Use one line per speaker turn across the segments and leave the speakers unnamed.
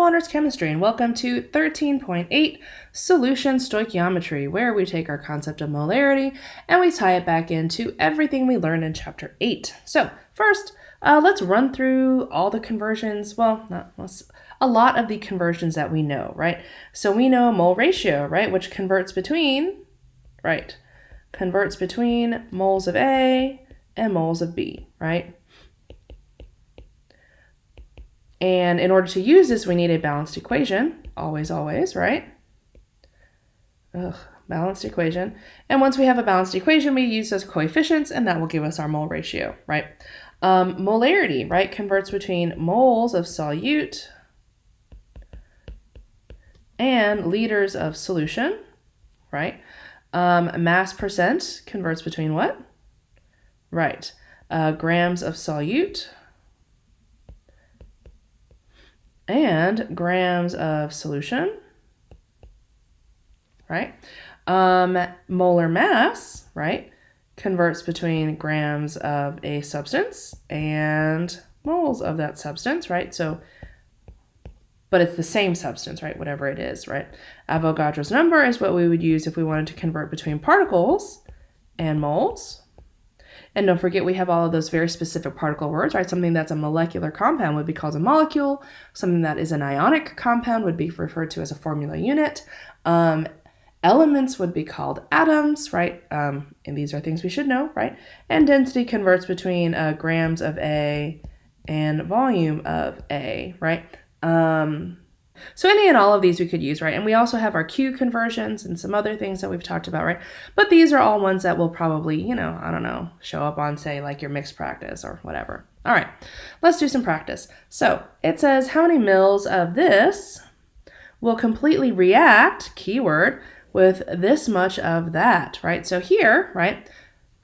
Honors Chemistry, and welcome to 13.8 Solution Stoichiometry, where we take our concept of molarity and we tie it back into everything we learned in Chapter 8. So first, let's run through all the conversions, a lot of the conversions that we know, right? So we know mole ratio, right, which converts between moles of A and moles of B, right? And in order to use this, we need a balanced equation. Always, right? Balanced equation. And once we have a balanced equation, we use those coefficients, and that will give us our mole ratio, right? Molarity, right, converts between moles of solute and liters of solution, right? Mass percent converts between what? Right. Grams of solute and grams of solution, right? Molar mass, right, converts between grams of a substance and moles of that substance, right? So, but it's the same substance, right, whatever it is, right? Avogadro's number is what we would use if we wanted to convert between particles and moles. And don't forget, we have all of those very specific particle words, right? Something that's a molecular compound would be called a molecule. Something that is an ionic compound would be referred to as a formula unit. Elements would be called atoms, right? And these are things we should know, right? And density converts between grams of A and volume of A, right? So any and all of these we could use, right? And we also have our Q conversions and some other things that we've talked about, right? But these are all ones that will probably, show up on, say, like your mixed practice or whatever. All right, let's do some practice. So it says how many mils of this will completely react, keyword, with this much of that, right? So here, right,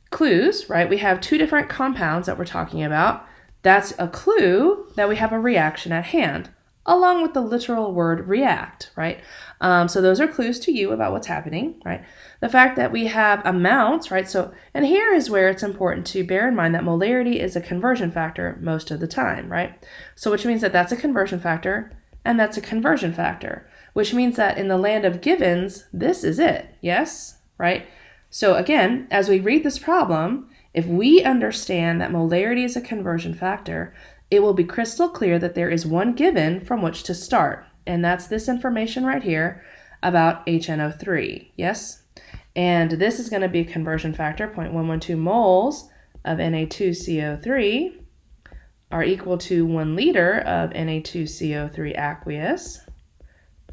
clues, right? We have two different compounds that we're talking about. That's a clue that we have a reaction at hand, along with the literal word react, right? So those are clues to you about what's happening, right? The fact that we have amounts, right? So, and here is where it's important to bear in mind that molarity is a conversion factor most of the time, right? So which means that that's a conversion factor and that's a conversion factor, which means that in the land of givens, this is it, yes, right? So again, as we read this problem, if we understand that molarity is a conversion factor, it will be crystal clear that there is one given from which to start. And that's this information right here about HNO3, yes? And this is going to be a conversion factor, 0.112 moles of Na2CO3 are equal to 1 liter of Na2CO3 aqueous.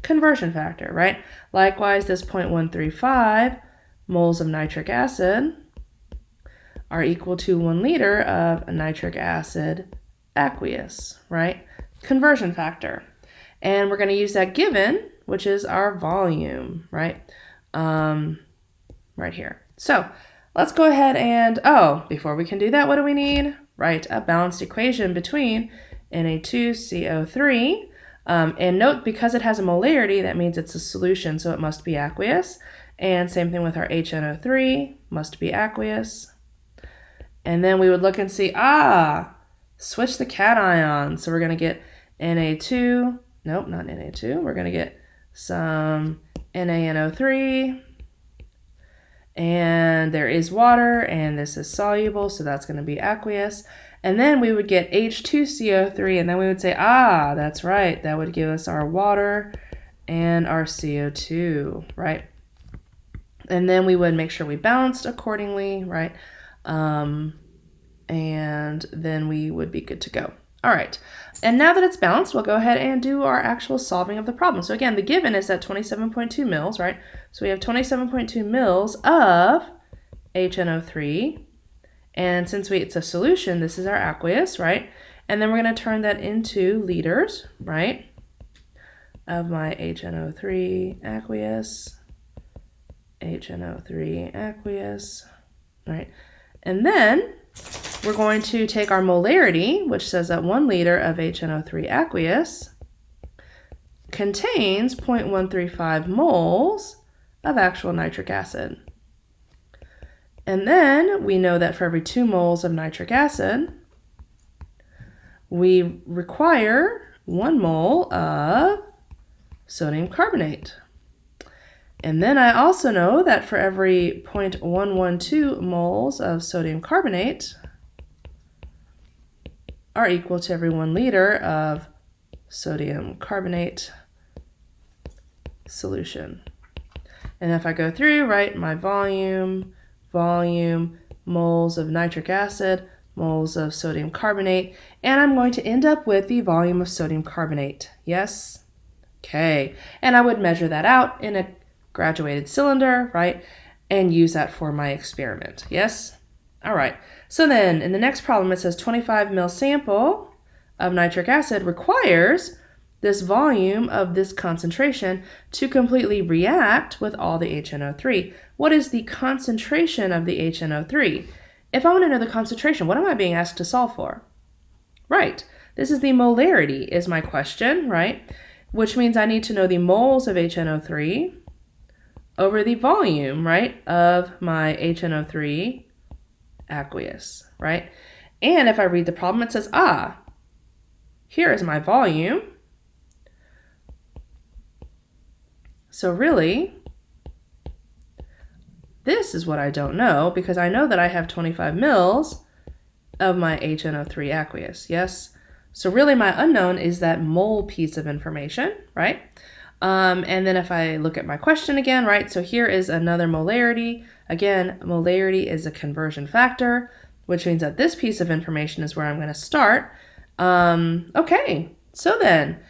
Conversion factor, right? Likewise, this 0.135 moles of nitric acid are equal to 1 liter of nitric acid aqueous, right? Conversion factor. And we're going to use that given, which is our volume, right? Right here. So let's go ahead and, before we can do that, what do we need? Right, a balanced equation between Na2CO3. And note, because it has a molarity, that means it's a solution, so it must be aqueous. And same thing with our HNO3, must be aqueous. And then we would look and see, switch the cation. So we're going to get Na2. Nope, not Na2. We're going to get some NaNO3. And there is water, and this is soluble, so that's going to be aqueous. And then we would get H2CO3, and then we would say, that's right. That would give us our water and our CO2, right? And then we would make sure we balanced accordingly, right? And then we would be good to go. All right, and now that it's balanced, we'll go ahead and do our actual solving of the problem. So again, the given is that 27.2 mils, right? So we have 27.2 mils of HNO3, and since it's a solution, this is our aqueous, right? And then we're going to turn that into liters, right, of my HNO3 aqueous, right? And then we're going to take our molarity, which says that 1 liter of HNO3 aqueous contains 0.135 moles of actual nitric acid. And then we know that for every 2 moles of nitric acid, we require 1 mole of sodium carbonate. And then I also know that for every 0.112 moles of sodium carbonate are equal to every 1 liter of sodium carbonate solution. And if I go through, right, my volume, moles of nitric acid, moles of sodium carbonate, and I'm going to end up with the volume of sodium carbonate. Yes? Okay. And I would measure that out in a graduated cylinder, right, and use that for my experiment. Yes? All right. So then in the next problem, it says 25 ml sample of nitric acid requires this volume of this concentration to completely react with all the HNO3. What is the concentration of the HNO3? If I want to know the concentration, what am I being asked to solve for? Right, this is the molarity is my question, right? Which means I need to know the moles of HNO3 over the volume, right, of my HNO3 aqueous, right? And if I read the problem, it says, here is my volume. So really, this is what I don't know, because I know that I have 25 mils of my HNO3 aqueous, yes? So really my unknown is that mole piece of information, right? And then if I look at my question again, right, so here is another molarity. Again, molarity is a conversion factor, which means that this piece of information is where I'm going to start. Okay, so then,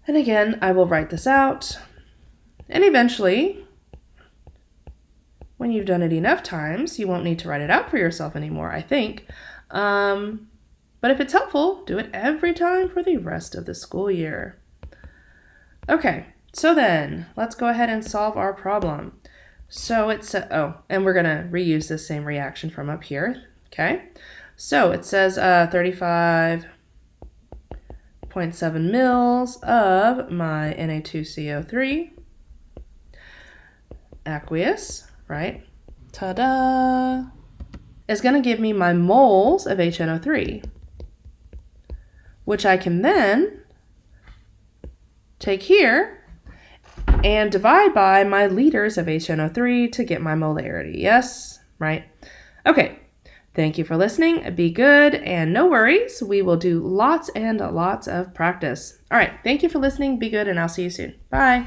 and again, I will write this out. And eventually, when you've done it enough times, you won't need to write it out for yourself anymore, I think. But if it's helpful, do it every time for the rest of the school year. Okay, so then let's go ahead and solve our problem. So it's, and we're going to reuse this same reaction from up here, okay? So it says 35.7 mils of my Na2CO3 aqueous, right? Ta-da! Is going to give me my moles of HNO3, which I can then take here and divide by my liters of HNO3 to get my molarity. Yes? Right? Okay. Thank you for listening. Be good and no worries. We will do lots and lots of practice. All right. Thank you for listening. Be good and I'll see you soon. Bye.